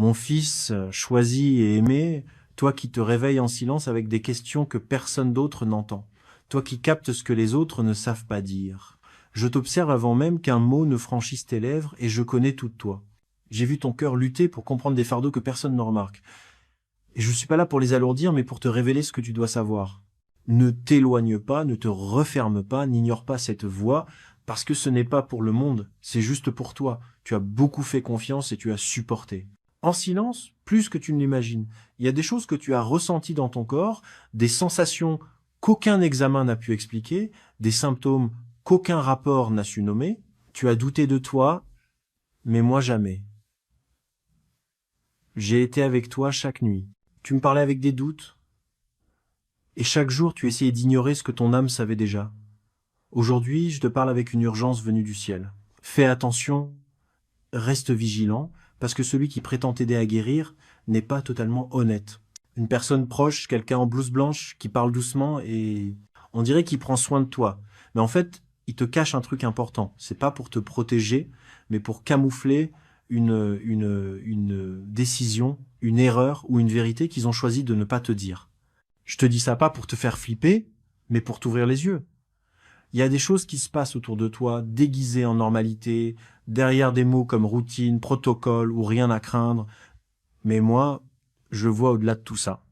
Mon fils, choisi et aimé, toi qui te réveilles en silence avec des questions que personne d'autre n'entend. Toi qui captes ce que les autres ne savent pas dire. Je t'observe avant même qu'un mot ne franchisse tes lèvres et je connais tout de toi. J'ai vu ton cœur lutter pour comprendre des fardeaux que personne ne remarque. Et je ne suis pas là pour les alourdir, mais pour te révéler ce que tu dois savoir. Ne t'éloigne pas, ne te referme pas, n'ignore pas cette voie, parce que ce n'est pas pour le monde, c'est juste pour toi. Tu as beaucoup fait confiance et tu as supporté. En silence, plus que tu ne l'imagines. Il y a des choses que tu as ressenties dans ton corps, des sensations qu'aucun examen n'a pu expliquer, des symptômes qu'aucun rapport n'a su nommer. Tu as douté de toi, mais moi jamais. J'ai été avec toi chaque nuit. Tu me parlais avec des doutes, et chaque jour tu essayais d'ignorer ce que ton âme savait déjà. Aujourd'hui, je te parle avec une urgence venue du ciel. Fais attention, reste vigilant, parce que celui qui prétend t'aider à guérir n'est pas totalement honnête. Une personne proche, quelqu'un en blouse blanche, qui parle doucement et on dirait qu'il prend soin de toi. Mais en fait, il te cache un truc important. C'est pas pour te protéger, mais pour camoufler une décision, une erreur ou une vérité qu'ils ont choisi de ne pas te dire. Je te dis ça pas pour te faire flipper, mais pour t'ouvrir les yeux. Il y a des choses qui se passent autour de toi, déguisées en normalité, derrière des mots comme routine, protocole ou rien à craindre. Mais moi, je vois au-delà de tout ça.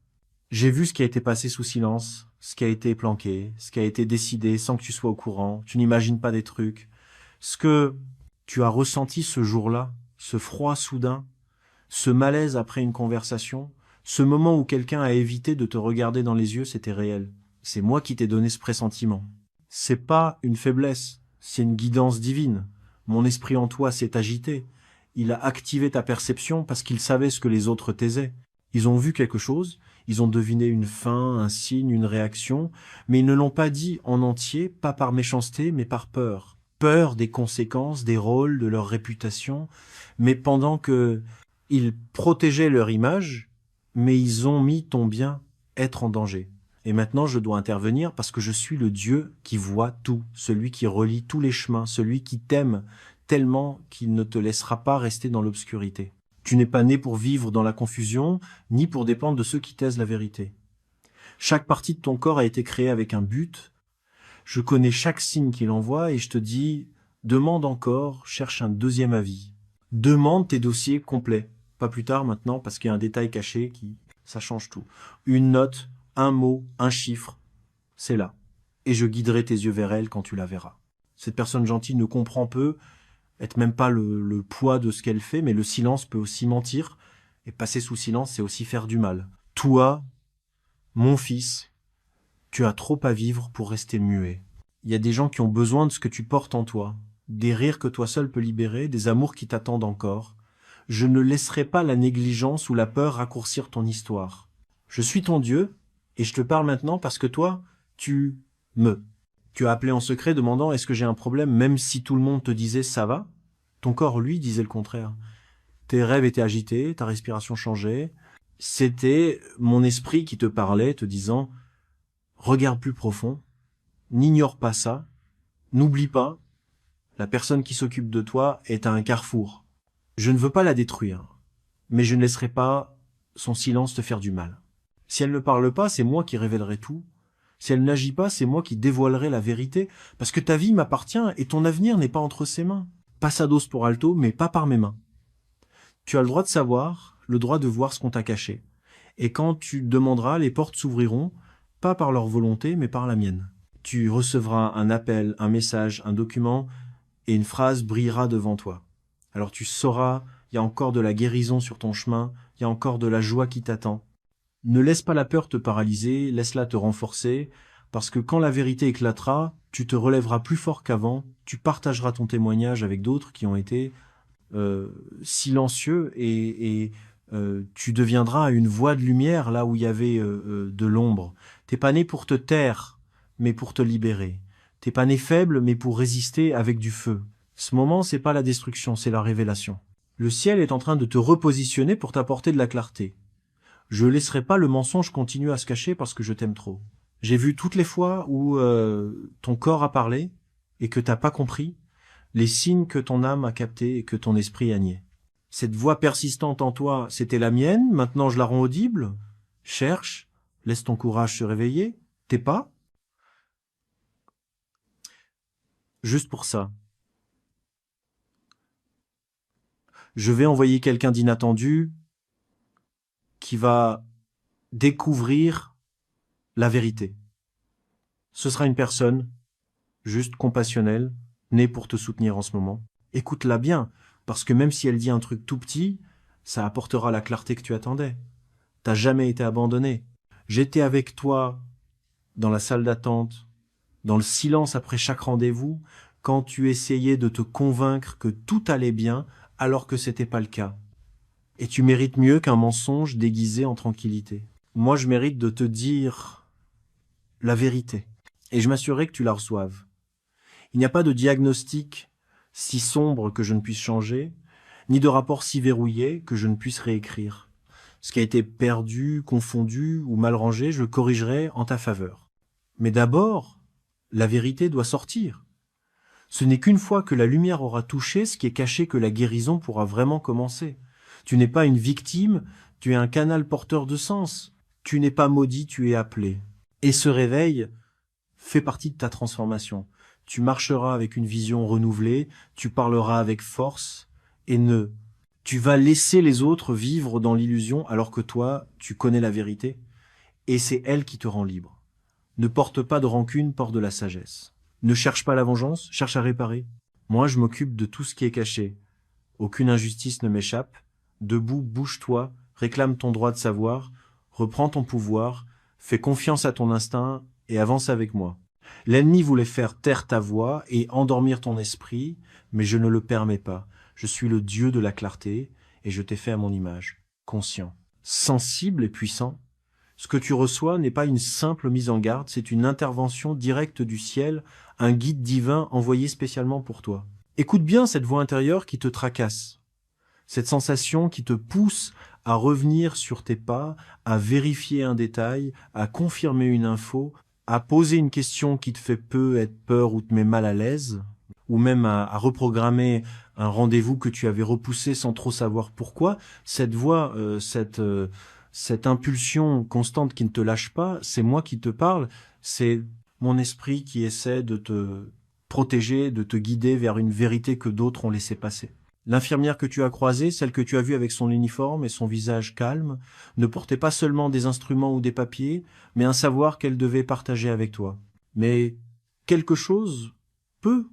J'ai vu ce qui a été passé sous silence, ce qui a été planqué, ce qui a été décidé sans que tu sois au courant. Tu n'imagines pas des trucs. Ce que tu as ressenti ce jour-là, ce froid soudain, ce malaise après une conversation, ce moment où quelqu'un a évité de te regarder dans les yeux, c'était réel. C'est moi qui t'ai donné ce pressentiment. C'est pas une faiblesse, c'est une guidance divine. Mon esprit en toi s'est agité. Il a activé ta perception parce qu'il savait ce que les autres taisaient. Ils ont vu quelque chose, ils ont deviné une fin, un signe, une réaction, mais ils ne l'ont pas dit en entier, pas par méchanceté, mais par peur. Peur des conséquences, des rôles, de leur réputation, mais pendant que ils protégeaient leur image, mais ils ont mis ton bien-être en danger. Et maintenant, je dois intervenir parce que je suis le Dieu qui voit tout, celui qui relie tous les chemins, celui qui t'aime tellement qu'il ne te laissera pas rester dans l'obscurité. Tu n'es pas né pour vivre dans la confusion, ni pour dépendre de ceux qui taisent la vérité. Chaque partie de ton corps a été créée avec un but. Je connais chaque signe qu'il envoie et je te dis, demande encore, cherche un deuxième avis. Demande tes dossiers complets. Pas plus tard maintenant parce qu'il y a un détail caché ça change tout. Une note, un mot, un chiffre, c'est là. Et je guiderai tes yeux vers elle quand tu la verras. Cette personne gentille ne comprend peu, être même pas le poids de ce qu'elle fait, mais le silence peut aussi mentir, et passer sous silence, c'est aussi faire du mal. Toi, mon fils, tu as trop à vivre pour rester muet. Il y a des gens qui ont besoin de ce que tu portes en toi, des rires que toi seul peux libérer, des amours qui t'attendent encore. Je ne laisserai pas la négligence ou la peur raccourcir ton histoire. Je suis ton Dieu, et je te parle maintenant parce que toi, tu me. Tu as appelé en secret demandant est-ce que j'ai un problème même si tout le monde te disait ça va? Ton corps, lui, disait le contraire. Tes rêves étaient agités, ta respiration changeait. C'était mon esprit qui te parlait, te disant regarde plus profond, n'ignore pas ça, n'oublie pas, la personne qui s'occupe de toi est à un carrefour. Je ne veux pas la détruire, mais je ne laisserai pas son silence te faire du mal. Si elle ne parle pas, c'est moi qui révélerai tout. Si elle n'agit pas, c'est moi qui dévoilerai la vérité, parce que ta vie m'appartient et ton avenir n'est pas entre ses mains. Passados pour alto, mais pas par mes mains. Tu as le droit de savoir, le droit de voir ce qu'on t'a caché. Et quand tu demanderas, les portes s'ouvriront, pas par leur volonté, mais par la mienne. Tu recevras un appel, un message, un document, et une phrase brillera devant toi. Alors tu sauras, il y a encore de la guérison sur ton chemin, il y a encore de la joie qui t'attend. Ne laisse pas la peur te paralyser, laisse-la te renforcer, parce que quand la vérité éclatera, tu te relèveras plus fort qu'avant, tu partageras ton témoignage avec d'autres qui ont été silencieux et tu deviendras une voix de lumière là où il y avait de l'ombre. T'es pas né pour te taire, mais pour te libérer. T'es pas né faible, mais pour résister avec du feu. Ce moment, c'est pas la destruction, c'est la révélation. Le ciel est en train de te repositionner pour t'apporter de la clarté. Je laisserai pas le mensonge continuer à se cacher parce que je t'aime trop. J'ai vu toutes les fois où ton corps a parlé et que t'as pas compris, les signes que ton âme a captés et que ton esprit a nié. Cette voix persistante en toi, c'était la mienne, maintenant je la rends audible. Cherche, laisse ton courage se réveiller. T'es pas? Juste pour ça. Je vais envoyer quelqu'un d'inattendu qui va découvrir la vérité. Ce sera une personne, juste compassionnelle, née pour te soutenir en ce moment. Écoute-la bien, parce que même si elle dit un truc tout petit, ça apportera la clarté que tu attendais. T'as jamais été abandonné. J'étais avec toi dans la salle d'attente, dans le silence après chaque rendez-vous, quand tu essayais de te convaincre que tout allait bien, alors que c'était pas le cas. Et tu mérites mieux qu'un mensonge déguisé en tranquillité. Moi, je mérite de te dire la vérité. Et je m'assurerai que tu la reçoives. Il n'y a pas de diagnostic si sombre que je ne puisse changer, ni de rapport si verrouillé que je ne puisse réécrire. Ce qui a été perdu, confondu ou mal rangé, je le corrigerai en ta faveur. Mais d'abord, la vérité doit sortir. Ce n'est qu'une fois que la lumière aura touché ce qui est caché que la guérison pourra vraiment commencer. Tu n'es pas une victime, tu es un canal porteur de sens. Tu n'es pas maudit, tu es appelé. Et ce réveil fait partie de ta transformation. Tu marcheras avec une vision renouvelée, tu parleras avec force, et tu vas laisser les autres vivre dans l'illusion alors que toi, tu connais la vérité, et c'est elle qui te rend libre. Ne porte pas de rancune, porte de la sagesse. Ne cherche pas la vengeance, cherche à réparer. Moi, je m'occupe de tout ce qui est caché. Aucune injustice ne m'échappe. Debout, bouge-toi, réclame ton droit de savoir, reprends ton pouvoir, fais confiance à ton instinct et avance avec moi. L'ennemi voulait faire taire ta voix et endormir ton esprit, mais je ne le permets pas. Je suis le Dieu de la clarté et je t'ai fait à mon image, conscient, sensible et puissant. Ce que tu reçois n'est pas une simple mise en garde, c'est une intervention directe du ciel, un guide divin envoyé spécialement pour toi. Écoute bien cette voix intérieure qui te tracasse, cette sensation qui te pousse à revenir sur tes pas, à vérifier un détail, à confirmer une info, à poser une question qui te fait être peur ou te met mal à l'aise, ou même à reprogrammer un rendez-vous que tu avais repoussé sans trop savoir pourquoi. Cette voix, cette impulsion constante qui ne te lâche pas, c'est moi qui te parle, c'est mon esprit qui essaie de te protéger, de te guider vers une vérité que d'autres ont laissé passer. L'infirmière que tu as croisée, celle que tu as vue avec son uniforme et son visage calme, ne portait pas seulement des instruments ou des papiers, mais un savoir qu'elle devait partager avec toi. Mais quelque chose peut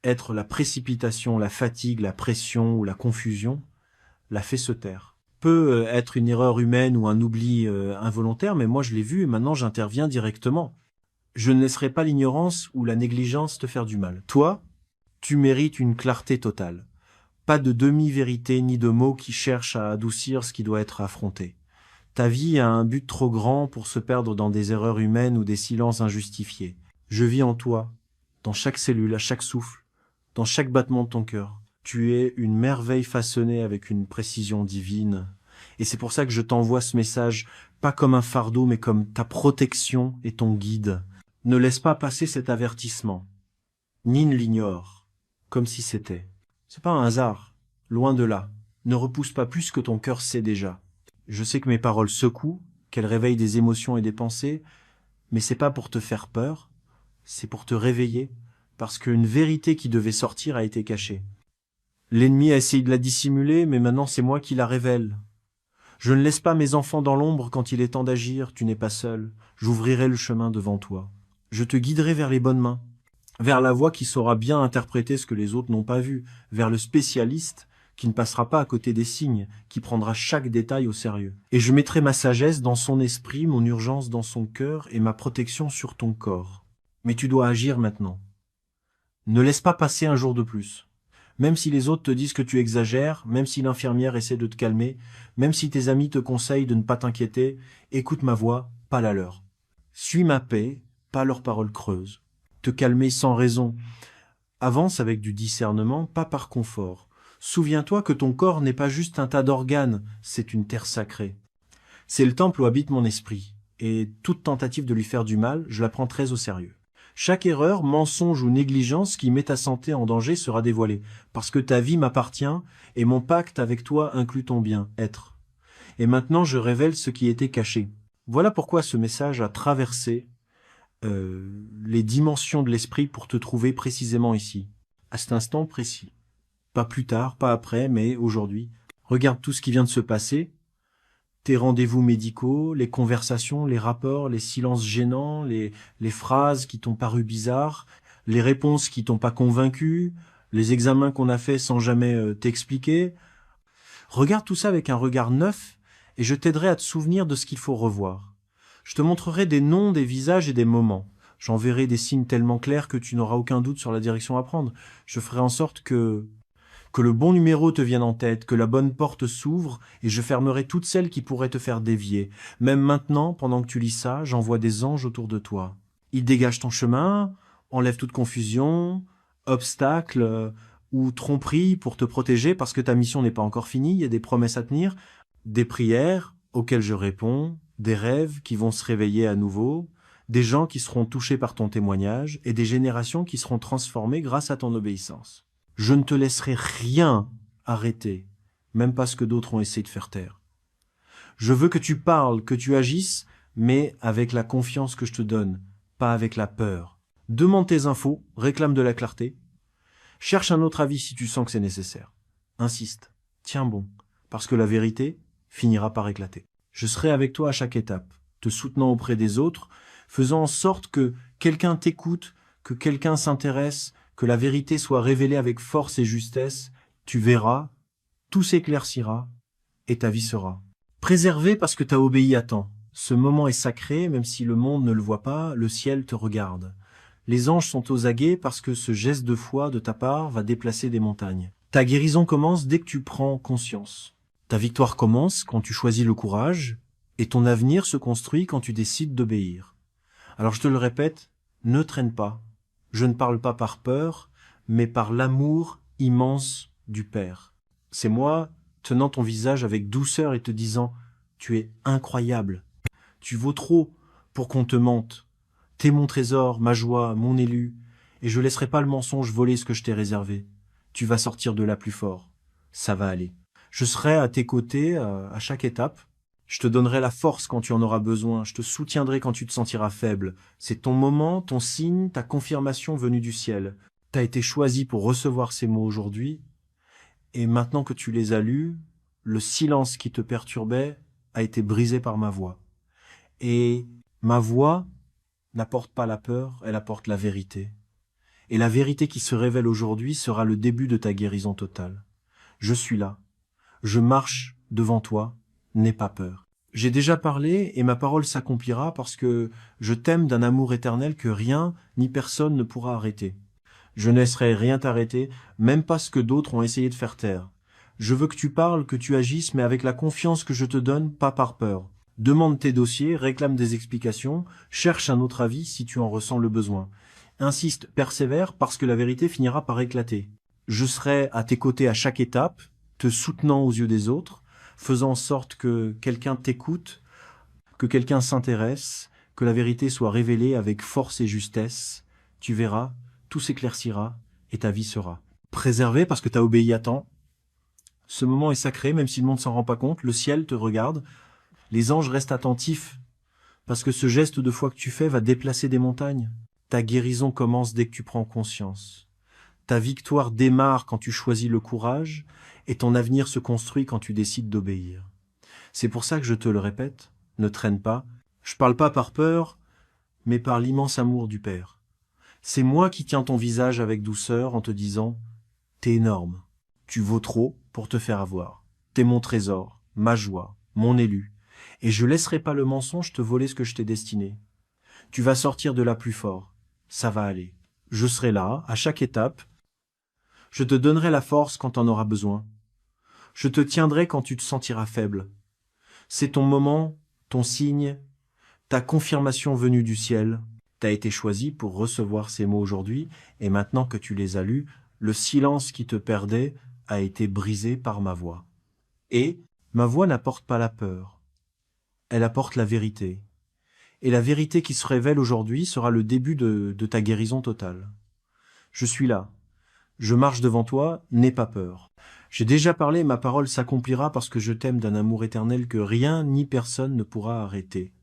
être la précipitation, la fatigue, la pression ou la confusion, l'a fait se taire. Peut être une erreur humaine ou un oubli involontaire, mais moi je l'ai vu et maintenant j'interviens directement. Je ne laisserai pas l'ignorance ou la négligence te faire du mal. Toi, tu mérites une clarté totale. Pas de demi-vérité ni de mots qui cherchent à adoucir ce qui doit être affronté. Ta vie a un but trop grand pour se perdre dans des erreurs humaines ou des silences injustifiés. Je vis en toi, dans chaque cellule, à chaque souffle, dans chaque battement de ton cœur. Tu es une merveille façonnée avec une précision divine. Et c'est pour ça que je t'envoie ce message, pas comme un fardeau, mais comme ta protection et ton guide. Ne laisse pas passer cet avertissement. Ni ne l'ignore, comme si c'était. C'est pas un hasard, loin de là. Ne repousse pas plus que ton cœur sait déjà. Je sais que mes paroles secouent, qu'elles réveillent des émotions et des pensées, mais c'est pas pour te faire peur, c'est pour te réveiller, parce qu'une vérité qui devait sortir a été cachée. L'ennemi a essayé de la dissimuler, mais maintenant c'est moi qui la révèle. Je ne laisse pas mes enfants dans l'ombre quand il est temps d'agir, tu n'es pas seul. J'ouvrirai le chemin devant toi. Je te guiderai vers les bonnes mains, vers la voix qui saura bien interpréter ce que les autres n'ont pas vu, vers le spécialiste qui ne passera pas à côté des signes, qui prendra chaque détail au sérieux. Et je mettrai ma sagesse dans son esprit, mon urgence dans son cœur et ma protection sur ton corps. Mais tu dois agir maintenant. Ne laisse pas passer un jour de plus. Même si les autres te disent que tu exagères, même si l'infirmière essaie de te calmer, même si tes amis te conseillent de ne pas t'inquiéter, écoute ma voix, pas la leur. Suis ma paix, pas leurs paroles creuses. Te calmer sans raison. Avance avec du discernement, pas par confort. Souviens-toi que ton corps n'est pas juste un tas d'organes, c'est une terre sacrée. C'est le temple où habite mon esprit, et toute tentative de lui faire du mal, je la prends très au sérieux. Chaque erreur, mensonge ou négligence qui met ta santé en danger sera dévoilée, parce que ta vie m'appartient et mon pacte avec toi inclut ton bien-être. Et maintenant je révèle ce qui était caché. Voilà pourquoi ce message a traversé les dimensions de l'esprit pour te trouver précisément ici, à cet instant précis. Pas plus tard, pas après, mais aujourd'hui. Regarde tout ce qui vient de se passer, tes rendez-vous médicaux, les conversations, les rapports, les silences gênants, les phrases qui t'ont paru bizarres, les réponses qui t'ont pas convaincu, les examens qu'on a faits sans jamais t'expliquer. Regarde tout ça avec un regard neuf et je t'aiderai à te souvenir de ce qu'il faut revoir. Je te montrerai des noms, des visages et des moments. J'enverrai des signes tellement clairs que tu n'auras aucun doute sur la direction à prendre. Je ferai en sorte que le bon numéro te vienne en tête, que la bonne porte s'ouvre, et je fermerai toutes celles qui pourraient te faire dévier. Même maintenant, pendant que tu lis ça, j'envoie des anges autour de toi. Ils dégagent ton chemin, enlèvent toute confusion, obstacles ou tromperies pour te protéger parce que ta mission n'est pas encore finie, il y a des promesses à tenir, des prières auxquelles je réponds, des rêves qui vont se réveiller à nouveau, des gens qui seront touchés par ton témoignage et des générations qui seront transformées grâce à ton obéissance. Je ne te laisserai rien arrêter, même pas ce que d'autres ont essayé de faire taire. Je veux que tu parles, que tu agisses, mais avec la confiance que je te donne, pas avec la peur. Demande tes infos, réclame de la clarté. Cherche un autre avis si tu sens que c'est nécessaire. Insiste, tiens bon, parce que la vérité finira par éclater. Je serai avec toi à chaque étape, te soutenant auprès des autres, faisant en sorte que quelqu'un t'écoute, que quelqu'un s'intéresse, que la vérité soit révélée avec force et justesse. Tu verras, tout s'éclaircira et ta vie sera préservée parce que tu as obéi à temps. Ce moment est sacré, même si le monde ne le voit pas, le ciel te regarde. Les anges sont aux aguets parce que ce geste de foi de ta part va déplacer des montagnes. Ta guérison commence dès que tu prends conscience. Ta victoire commence quand tu choisis le courage et ton avenir se construit quand tu décides d'obéir. Alors je te le répète, ne traîne pas. Je ne parle pas par peur, mais par l'amour immense du Père. C'est moi tenant ton visage avec douceur et te disant « Tu es incroyable, tu vaux trop pour qu'on te mente. T'es mon trésor, ma joie, mon élu, et je laisserai pas le mensonge voler ce que je t'ai réservé. Tu vas sortir de là plus fort. Ça va aller. Je serai à tes côtés à chaque étape. Je te donnerai la force quand tu en auras besoin. Je te soutiendrai quand tu te sentiras faible. C'est ton moment, ton signe, ta confirmation venue du ciel. T'as été choisi pour recevoir ces mots aujourd'hui. Et maintenant que tu les as lus, le silence qui te perturbait a été brisé par ma voix. Et ma voix n'apporte pas la peur, elle apporte la vérité. Et la vérité qui se révèle aujourd'hui sera le début de ta guérison totale. Je suis là. Je marche devant toi. N'aie pas peur. J'ai déjà parlé et ma parole s'accomplira parce que je t'aime d'un amour éternel que rien ni personne ne pourra arrêter. Je ne laisserai rien t'arrêter, même pas ce que d'autres ont essayé de faire taire. Je veux que tu parles, que tu agisses, mais avec la confiance que je te donne, pas par peur. Demande tes dossiers, réclame des explications, cherche un autre avis si tu en ressens le besoin. Insiste, persévère, parce que la vérité finira par éclater. Je serai à tes côtés à chaque étape, te soutenant aux yeux des autres, faisant en sorte que quelqu'un t'écoute, que quelqu'un s'intéresse, que la vérité soit révélée avec force et justesse. Tu verras, tout s'éclaircira et ta vie sera préservée parce que tu as obéi à temps. Ce moment est sacré, même si le monde s'en rend pas compte. Le ciel te regarde. Les anges restent attentifs parce que ce geste de foi que tu fais va déplacer des montagnes. Ta guérison commence dès que tu prends conscience. Ta victoire démarre quand tu choisis le courage et ton avenir se construit quand tu décides d'obéir. C'est pour ça que je te le répète, ne traîne pas. Je parle pas par peur, mais par l'immense amour du Père. C'est moi qui tiens ton visage avec douceur en te disant « T'es énorme, tu vaux trop pour te faire avoir. T'es mon trésor, ma joie, mon élu, et je laisserai pas le mensonge te voler ce que je t'ai destiné. Tu vas sortir de là plus fort, ça va aller. Je serai là, à chaque étape. Je te donnerai la force quand t'en auras besoin. Je te tiendrai quand tu te sentiras faible. C'est ton moment, ton signe, ta confirmation venue du ciel. T'as été choisi pour recevoir ces mots aujourd'hui, et maintenant que tu les as lus, le silence qui te perdait a été brisé par ma voix. Et ma voix n'apporte pas la peur, elle apporte la vérité. Et la vérité qui se révèle aujourd'hui sera le début de ta guérison totale. Je suis là. Je marche devant toi, n'aie pas peur. J'ai déjà parlé, ma parole s'accomplira parce que je t'aime d'un amour éternel que rien ni personne ne pourra arrêter.